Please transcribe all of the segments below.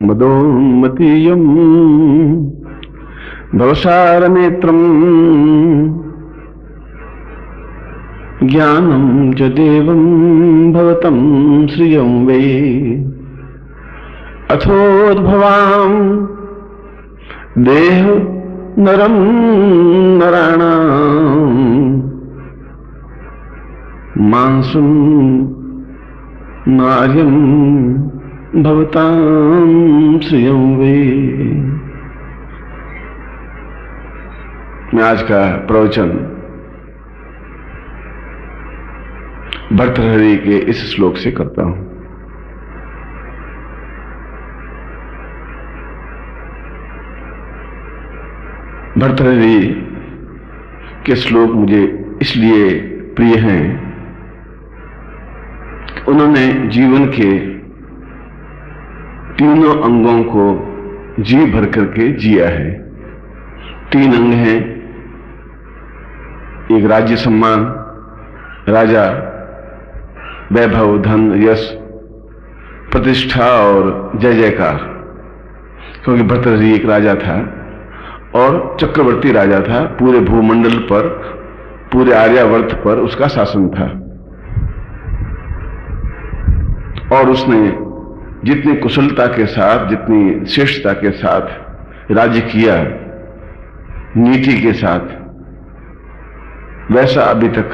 मदोन्मतीयम् भवसारनेत्रम् ज्ञानं च देवं भवतं श्रियं वै अथोद्भवां देह नरं नराणां मांसं नार्यं भवतां श्रियं वै। मैं आज का प्रवचन भर्तृहरि के इस श्लोक से करता हूं। भर्तृहरि के श्लोक मुझे इसलिए प्रिय हैं, उन्होंने जीवन के तीनों अंगों को जी भर करके जिया है। तीन अंग हैं, एक राज्य सम्मान, राजा, वैभव, धन, यश, प्रतिष्ठा और जय जयकार। क्योंकि भर्तृहरि एक राजा था और चक्रवर्ती राजा था। पूरे भूमंडल पर, पूरे आर्यावर्त पर उसका शासन था और उसने जितनी कुशलता के साथ, जितनी श्रेष्ठता के साथ राज्य किया, नीति के साथ, वैसा अभी तक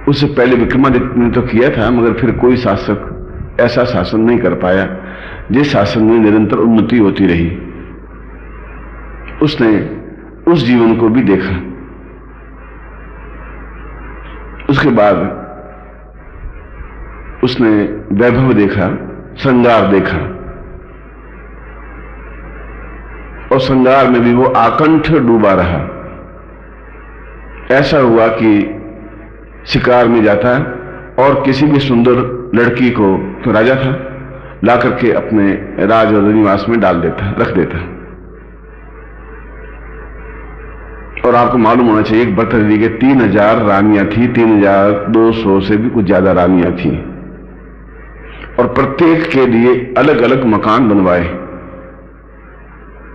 उससे पहले विक्रमादित्य ने तो किया था, मगर फिर कोई शासक ऐसा शासन नहीं कर पाया जिस शासन में निरंतर उन्नति होती रही। उसने उस जीवन को भी देखा। उसके बाद उसने वैभव देखा, श्रृंगार देखा, और श्रृंगार में भी वो आकंठ डूबा रहा। ऐसा हुआ कि शिकार में जाता और किसी भी सुंदर लड़की को, तो राजा था, ला करके अपने राज और निवास में डाल देता, रख देता। और आपको मालूम होना चाहिए कि भर्तृहरि के 3000 रानियां थी, 3200 से भी कुछ ज्यादा रानियां थी, और प्रत्येक के लिए अलग अलग मकान बनवाए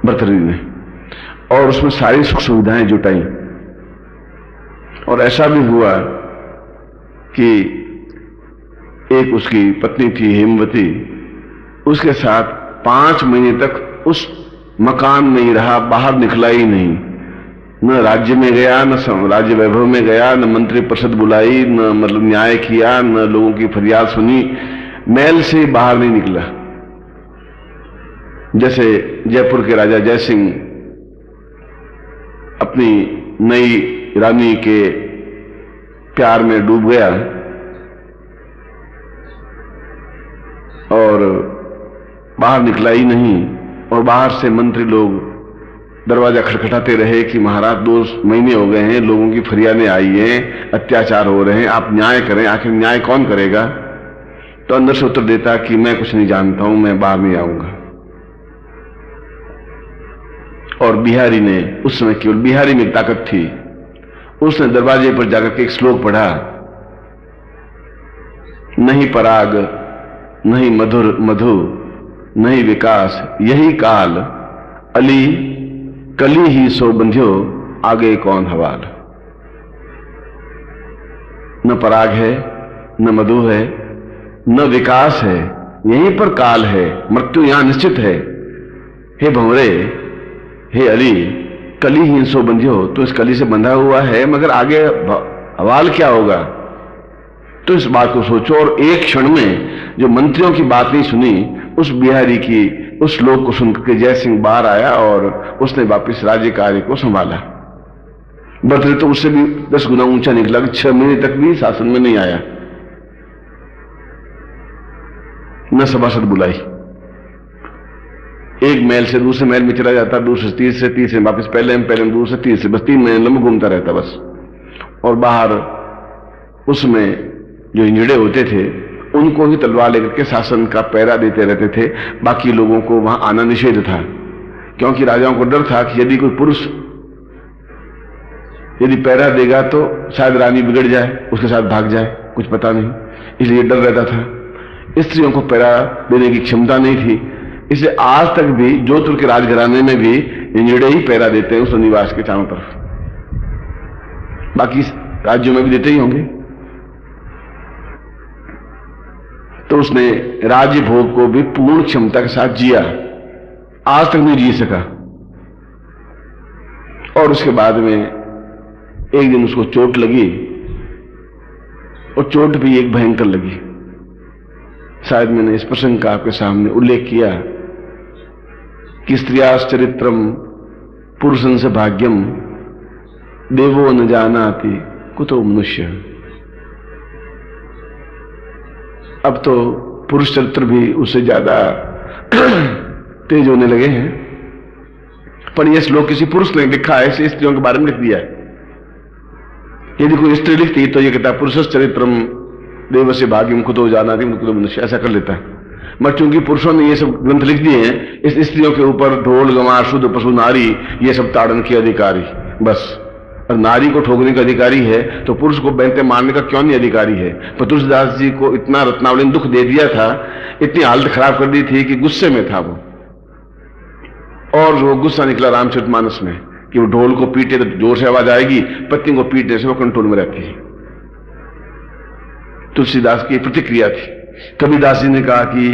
भर्तृहरि ने, और उसमें सारी सुख सुविधाएं जुटाई। और ऐसा भी हुआ कि एक उसकी पत्नी थी हेमवती, उसके साथ 5 महीने तक उस मकान में ही रहा, बाहर निकला ही नहीं। न राज्य में गया, न राज्य वैभव में गया, न मंत्री परिषद बुलाई, न मतलब न्याय किया, न लोगों की फरियाद सुनी, महल से बाहर नहीं निकला। जैसे जयपुर के राजा जय सिंह अपनी नई रानी के प्यार में डूब गया और बाहर निकला ही नहीं, और बाहर से मंत्री लोग दरवाजा खटखटाते रहे कि महाराज 2 महीने हो गए हैं, लोगों की फरियादें आई हैं, अत्याचार हो रहे हैं, आप न्याय करें। आखिर न्याय कौन करेगा? तो अंदर से उत्तर देता कि मैं कुछ नहीं जानता हूं, मैं बाहर नहीं आऊंगा। और बिहारी ने, उस समय केवल बिहारी में ताकत थी, उसने दरवाजे पर जाकर के एक श्लोक पढ़ा, नहीं पराग नहीं मधुर मधु नहीं विकास यही काल, अली कली ही सो बंध्यो आगे कौन हवाल। न पराग है, न मधु है, न विकास है, यहीं पर काल है, मृत्यु यहां निश्चित है। हे भंवरे, हे अली, कली ही सो बंध्यो, तो इस कली से बंधा हुआ है, मगर आगे हवाल क्या होगा? तो इस बात को सोचो। और एक क्षण में जो मंत्रियों की बात नहीं सुनी, उस बिहारी की उस श्लोक को सुनकर जय सिंह बाहर आया और उसने वापिस राज्य कार्य को संभाला। भर्तृहरि तो उससे भी 10 गुना ऊंचा निकला कि 6 महीने तक भी शासन में नहीं आया, न सभासद बुलाई। एक महल से दूसरे महल में चला जाता, दूसरे से तीसरे वापस पहले में दूसरे तीसरे, बस 3 महीने लंबा घूमता रहता बस। और बाहर उसमें जो इंजड़े होते थे उनको ही तलवार लेकर के शासन का पहरा देते रहते थे, बाकी लोगों को वहां आना निषेध था। क्योंकि राजाओं को डर था कि यदि कोई पुरुष यदि पहरा देगा तो शायद रानी बिगड़ जाए, उसके साथ भाग जाए, कुछ पता नहीं, इसलिए डर रहता था। स्त्रियों को पैरा देने की क्षमता नहीं थी, इसलिए आज तक भी जोधपुर के राजघराने में भी इंजड़े ही पैरा देते हैं उस निवास के चारों तरफ। बाकी राज्यों में भी देते ही होंगे। तो उसने राज्य भोग को भी पूर्ण क्षमता के साथ जिया, आज तक नहीं जी सका। और उसके बाद में एक दिन उसको चोट लगी, और चोट भी एक भयंकर लगी। शायद मैंने इस प्रसंग का आपके सामने उल्लेख किया कि स्त्रियाश्चरित्रम पुरुषं स भाग्यम देवो न जानाति कुतो मनुष्य। अब तो पुरुष चरित्र भी उससे ज्यादा तेज होने लगे हैं, पर यह श्लोक किसी पुरुष ने लिखा है, ऐसे स्त्रियों के बारे में लिख दिया है। यदि कोई स्त्री लिखती तो यह कहता है पुरुष चरित्रम देव से भाग्यम कुतो जानाति कुतो मनुष्य, ऐसा कर लेता है। मगर चूंकि पुरुषों ने ये सब ग्रंथ लिख दिए हैं, इस स्त्रियों के ऊपर ढोल गंवार शुद्ध पशु नारी ये सब ताड़न के अधिकारी बस। और नारी को ठोकने का अधिकारी है तो पुरुष को बैंते मारने का क्यों नहीं अधिकारी है? पर तुलसीदास जी को इतना रत्नावली ने दुख दे दिया था, इतनी हालत खराब कर दी थी कि गुस्से में था वो, और वो गुस्सा निकला रामचरितमानस में कि वो ढोल को पीटे तो जोर से आवाज आएगी, पत्नी को पीटने से वो कंट्रोल में रहती है। तुलसीदास की प्रतिक्रिया थी। कबीरदास जी ने कहा कि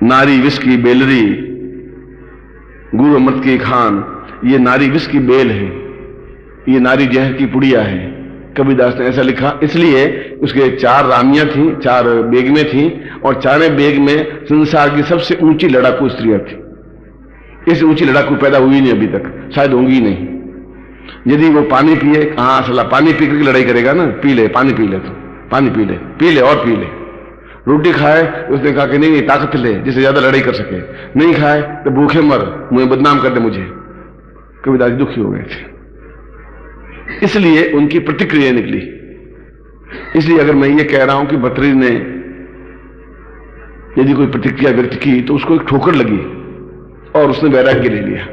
नारी विष की बेलरी गुरु अमृत की खान, ये नारी विष की बेल है, ये नारी जहर की पुड़िया है। कबीरदास ने ऐसा लिखा, इसलिए उसके 4 रानियां थी, 4 बेगमें थी, और 4 बेग में संसार की सबसे ऊंची लड़ाकू स्त्रियां थी। इससे ऊंची लड़ाकू पैदा हुई नहीं अभी तक, शायद होंगी नहीं। यदि वो पानी पिए, कहां असला पानी पी करके लड़ाई करेगा ना, पी ले पानी, पी ले, तो पानी पी ले और पी ले। रोटी खाए, उसने कहा कि नहीं ताकत ले जिससे ज्यादा लड़ाई कर सके, नहीं खाए तो भूखे मर, मुझे बदनाम कर दे मुझे। कबीरदास दुखी हो गए थे, इसलिए उनकी प्रतिक्रिया निकली। इसलिए अगर मैं ये कह रहा हूं कि भर्तृहरि ने यदि कोई प्रतिक्रिया व्यक्त की तो उसको एक ठोकर लगी और उसने वैराग्य ले लिया।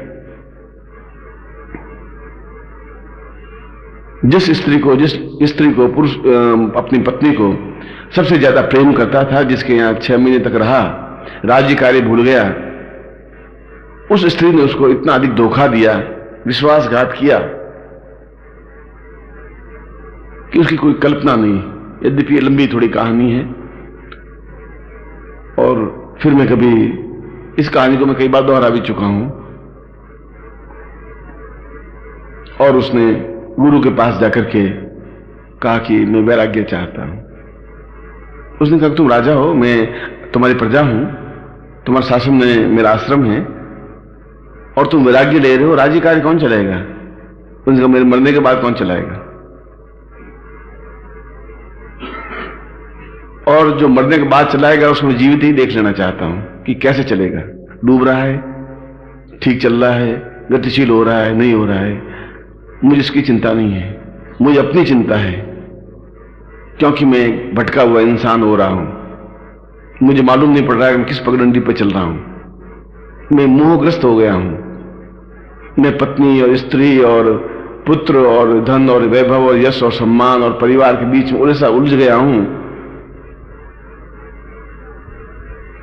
जिस स्त्री को पुरुष अपनी पत्नी को सबसे ज्यादा प्रेम करता था, जिसके यहां 6 महीने तक रहा, राज्य कार्य भूल गया, उस स्त्री ने उसको इतना अधिक धोखा दिया, विश्वासघात किया कि उसकी कोई कल्पना नहीं। यद्यपि ये लंबी थोड़ी कहानी है, और फिर मैं कभी इस कहानी को मैं कई बार दोहरा भी चुका हूं। और उसने गुरु के पास जाकर के कहा कि मैं वैराग्य चाहता हूं। उसने कहा तुम राजा हो, मैं तुम्हारी प्रजा हूं, तुम्हारे शासन में मेरा आश्रम है, और तुम वैराग्य ले रहे हो, राज्य कार्य कौन चलाएगा? उसने कहा मेरे मरने के बाद कौन चलाएगा? और जो मरने के बाद चलाएगा उसको मैं जीवित ही देख लेना चाहता हूं कि कैसे चलेगा, डूब रहा है, ठीक चल रहा है, गतिशील हो रहा है, नहीं हो रहा है। मुझे इसकी चिंता नहीं है, मुझे अपनी चिंता है, क्योंकि मैं भटका हुआ इंसान हो रहा हूं। मुझे मालूम नहीं पड़ रहा है कि मैं किस पगडंडी पर चल रहा हूं। मैं मोहग्रस्त हो गया हूं। मैं पत्नी और स्त्री और पुत्र और धन और वैभव और यश और सम्मान और परिवार के बीच में उलझ गया हूं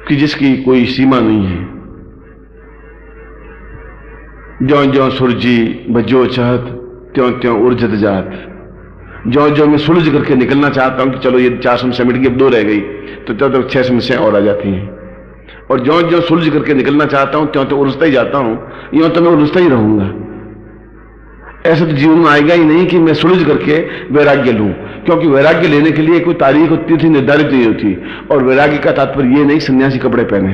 कि जिसकी कोई सीमा नहीं है। ज्यों ज्यों सुरजी बजो चहत त्यों त्यों उर्जत जात। ज्यों ज्यों मैं सुलझ करके निकलना चाहता हूं कि चलो ये 4 समस्या मिट गई, अब 2 रह गई, तो त्यों त्यों 6 समस्याएं और आ जाती हैं। और ज्यों ज्यों सुलझ करके निकलना चाहता हूं त्यों त्यों उलझता ही जाता हूं, यूं तो मैं उलझता ही रहूंगा। ऐसा तो जीवन में आएगा ही नहीं कि मैं सुलझ करके वैराग्य लूं, क्योंकि वैराग्य लेने के लिए कोई तारीख और तिथि निर्धारित नहीं होती। और वैराग्य का तात्पर्य यह नहीं सन्यासी कपड़े पहने।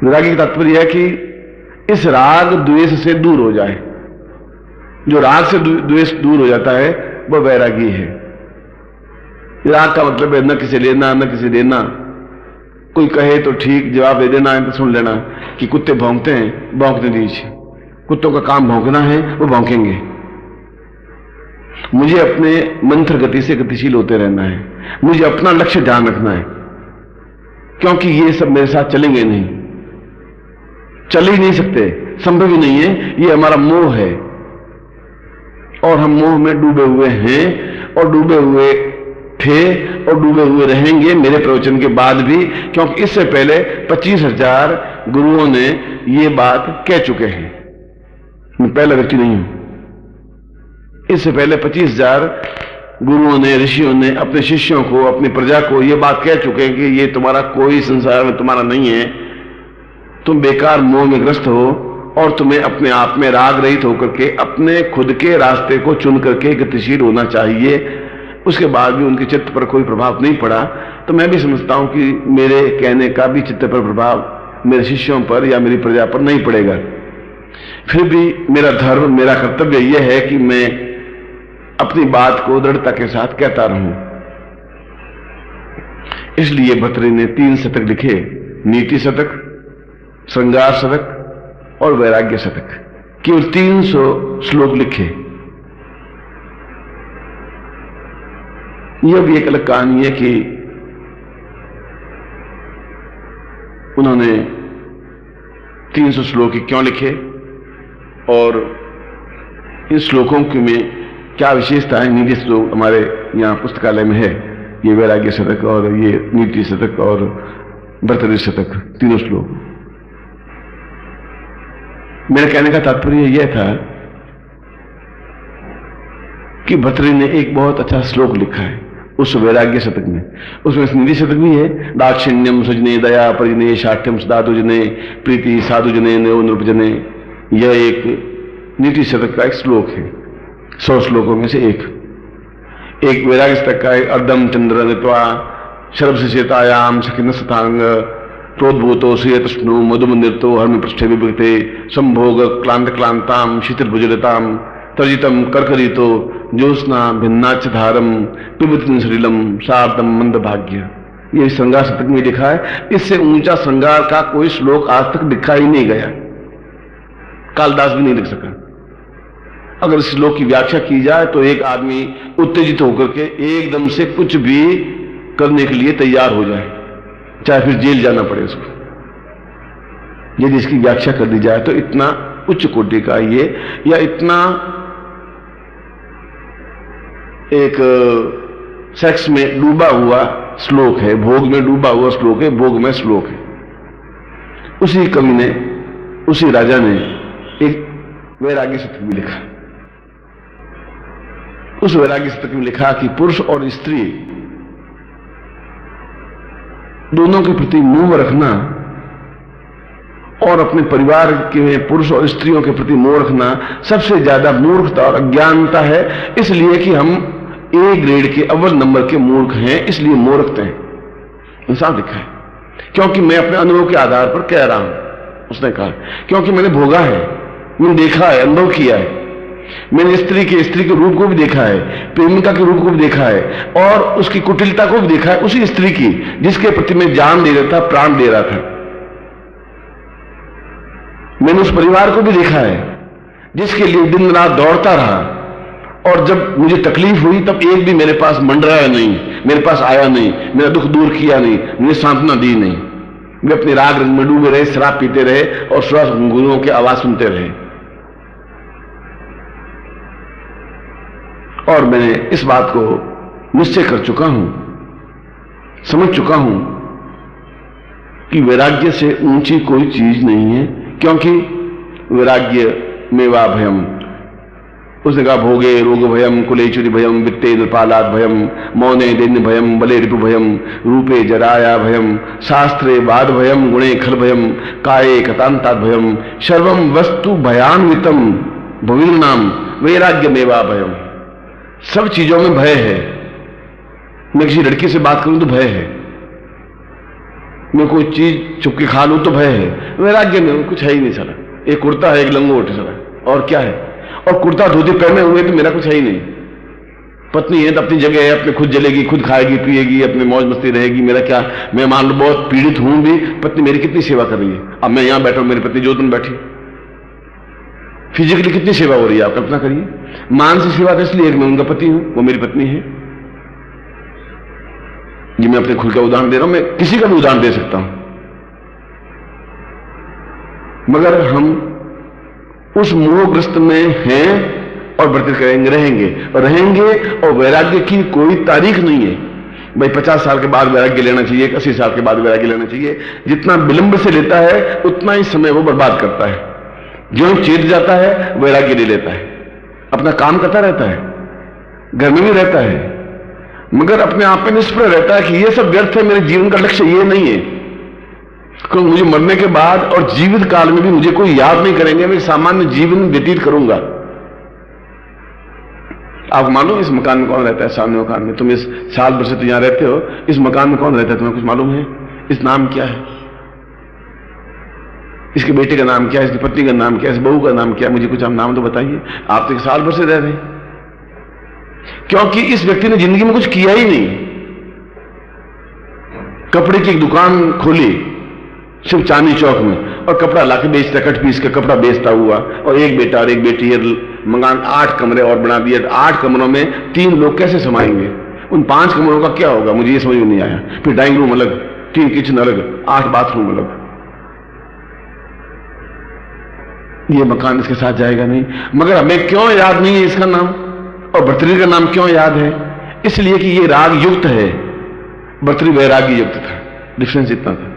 वैराग्य का तात्पर्य है कि इस राग द्वेष से दूर हो जाए। जो राग से द्वेष दूर हो जाता है वह वैरागी है। राग का मतलब है न किसी लेना न किसी देना। कोई कहे तो ठीक, जवाब दे देना है तो सुन लेना कि कुत्ते भौंकते हैं, भौंकने दीजिए, कुत्तों का काम भौंकना है, वो भौंकेंगे। मुझे अपने मंत्र गति से गतिशील होते रहना है, मुझे अपना लक्ष्य ध्यान रखना है, क्योंकि ये सब मेरे साथ चलेंगे नहीं, चल ही नहीं सकते, संभव ही नहीं है। ये हमारा मोह है और हम मोह में डूबे हुए हैं, और डूबे हुए थे और डूबे हुए रहेंगे मेरे प्रवचन के बाद भी, क्योंकि इससे पहले 25,000 गुरुओं ने ये बात कह चुके हैं। मैं पहला व्यक्ति नहीं हूं। इससे पहले 25,000 गुरुओं ने, ऋषियों ने अपने शिष्यों को, अपनी प्रजा को यह बात कह चुके हैं कि ये तुम्हारा कोई संसार में तुम्हारा नहीं है, तुम बेकार मोह में ग्रस्त हो और तुम्हें अपने आप में राग रहित होकर के अपने खुद के रास्ते को चुन करके गतिशील होना चाहिए। उसके बाद भी उनके चित्त पर कोई प्रभाव नहीं पड़ा, तो मैं भी समझता हूं कि मेरे कहने का भी चित्त पर प्रभाव मेरे शिष्यों पर या मेरी प्रजा पर नहीं पड़ेगा। फिर भी मेरा धर्म, मेरा कर्तव्य यह है कि मैं अपनी बात को दृढ़ता के साथ कहता रहूं। इसलिए भर्तृहरि ने 3 शतक लिखे, नीति शतक, श्रृंगार शतक और वैराग्य शतक। केवल 300 श्लोक लिखे। यह भी एक अलग कहानी है कि उन्होंने 300 श्लोक क्यों लिखे और इन श्लोकों में क्या विशेषता है। नीति श्लोक हमारे यहाँ पुस्तकालय में है, ये वैराग्य शतक और ये नीति शतक और भर्तृहरि शतक, तीनों श्लोक। मेरे कहने का तात्पर्य यह था कि भर्तृहरि ने एक बहुत अच्छा श्लोक लिखा है उस वैराग्य शतक में। उसमें नीति शतक भी है, दाक्षिण्यम सुजने दया परिजने शाठ्यम सदातुजने प्रीति साधुजने नयो नृपजने। यह एक नीति शतक का एक श्लोक है, 100 श्लोकों में से एक वैराग्य शतक का है, अर्धम चंद्र नत्वा शरभ शेतायाम सखिन सतांग प्रोद्भूतो श्रियतष्णु मधुमंदिरतो हर्म पृष्ठे विभक्ते संभोग क्लांत क्लांताम शीतल भुजलताम तर्जितम कर्करितो ज्योत्स्ना भिन्नाच धारम पिबतिन सलिलम शार्दम मंद भाग्य। ये श्रृंगार शतक में लिखा है। इससे ऊंचा श्रृंगार का कोई श्लोक आज तक लिखा ही नहीं गया, कालिदास भी नहीं लिख सका। अगर इस श्लोक की व्याख्या की जाए तो एक आदमी उत्तेजित होकर के एकदम से कुछ भी करने के लिए तैयार हो जाए, चाहे फिर जेल जाना पड़े उसको, यदि इसकी व्याख्या कर दी जाए। तो इतना उच्च कोटि का ये, या इतना एक सेक्स में डूबा हुआ श्लोक है, भोग में डूबा हुआ श्लोक है, भोग में श्लोक है। उसी कवि ने, उसी राजा ने एक वैराग्य शतक भी लिखा। उस वैराग्य शतक में लिखा कि पुरुष और स्त्री दोनों के प्रति मोह रखना और अपने परिवार के पुरुष और स्त्रियों के प्रति मोह रखना सबसे ज्यादा मूर्खता और अज्ञानता है। इसलिए कि हम ए ग्रेड के अव्वल नंबर के मूर्ख हैं, इसलिए मोह रखते हैं। इंसान लिखा है, क्योंकि मैं अपने अनुभव के आधार पर कह रहा हूं। उसने कहा क्योंकि मैंने भोगा है, मैंने देखा है, अनुभव किया है। मैंने स्त्री के रूप को भी देखा है, प्रेमिका के रूप को भी देखा है और उसकी कुटिलता को भी देखा है, उसी स्त्री की जिसके प्रति मैं जान दे रहा था, प्राण दे रहा था। मैंने उस परिवार को भी देखा है जिसके लिए दिन रात दौड़ता रहा, और जब मुझे तकलीफ हुई तब एक भी मेरे पास मंडराया नहीं, मेरे पास आया नहीं, मेरा दुख दूर किया नहीं, मुझे सांत्वना दी नहीं। वे अपने राग रंग में डूबे रहे, शराब पीते रहे और श्वास गुरुओं की आवाज सुनते रहे। और मैंने इस बात को निश्चय कर चुका हूं, समझ चुका हूं कि वैराग्य से ऊंची कोई चीज नहीं है, क्योंकि वैराग्य मेवा भयम, उसने कहा भोगे रोग भयम, कुलेचुरी भयम, वित्ते नृपालाद भयम, मौने दैन्य भयम, बले रिपु भयम, रूपे जराया भयम, शास्त्रे वाद भयम, गुणे खल भयम, काये कतांताद भयम, सर्वम वस्तु भयान्वितम भविर्नाम वैराग्य मेवा भयम। सब चीजों में भय है। मैं किसी लड़की से बात करूं तो भय है, मैं कोई चीज चुपके खा लूं तो भय है। वैराग्य में कुछ है ही नहीं साला, एक कुर्ता है, एक लंगोट है साला, और क्या है। और कुर्ता धोती पहने हुए तो मेरा कुछ है ही नहीं। पत्नी है तो अपनी जगह है, अपने खुद जलेगी, खुद खाएगी पिएगी, अपने मौज मस्ती रहेगी, मेरा क्या। मैं मान लो बहुत पीड़ित हूं भी, पत्नी मेरी कितनी सेवा कर रही है। अब मैं यहां बैठा हूं, मेरी पत्नी जोधपुर बैठी, फिजिकली कितनी सेवा हो रही है, आप कल्पना करिए। मानसिक सेवा तो इसलिए मैं उनका पति हूं, वो मेरी पत्नी है। ये मैं अपने खुद का उदाहरण दे रहा हूं, मैं किसी का भी उदाहरण दे सकता हूं। मगर हम उस मोहग्रस्त में हैं और भर्तृ करेंगे, रहेंगे और वैराग्य की कोई तारीख नहीं है। भाई 50 साल के बाद वैराग्य लेना चाहिए, 80 साल के बाद वैराग्य लेना चाहिए। जितना विलंब से लेता है उतना ही समय वो बर्बाद करता है। जो चेत जाता है वैराग्य ले लेता है, अपना काम करता रहता है, घर में भी रहता है, मगर अपने आप में निष्प्रह रहता है कि ये सब व्यर्थ है, मेरे जीवन का लक्ष्य ये नहीं है। क्योंकि मुझे मरने के बाद और जीवित काल में भी मुझे कोई याद नहीं करेंगे, मैं सामान्य जीवन व्यतीत करूंगा। आप मालूम इस मकान में कौन रहता है? सामने मकान में तुम इस साल भर से तो यहां रहते हो, इस मकान में कौन रहता है? तुम्हें कुछ मालूम है? इस नाम क्या है? इसके बेटे का नाम क्या है? इसकी पत्नी का नाम क्या है? इस बहू का नाम क्या है? मुझे कुछ आप नाम तो बताइए। आप तो एक साल भर से रह रहे हैं, क्योंकि इस व्यक्ति ने जिंदगी में कुछ किया ही नहीं। कपड़े की एक दुकान खोली सिर्फ चांदनी चौक में, और कपड़ा लाके बेचता, कट पीस का कपड़ा बेचता हुआ, और एक बेटा और एक बेटी है, मकान 8 कमरे और बना दिए। 8 कमरों में 3 लोग कैसे समाएंगे? उन 5 कमरों का क्या होगा? मुझे ये समझ में नहीं आया। फिर डाइनिंग रूम अलग, 3 किचन अलग, 8 बाथरूम अलग। ये मकान इसके साथ जाएगा नहीं। मगर हमें क्यों याद नहीं है इसका नाम, और भर्तृ का नाम क्यों याद है? इसलिए कि ये राग युक्त है, भर्तृ वैराग्य युक्त था। डिफरेंस इतना था।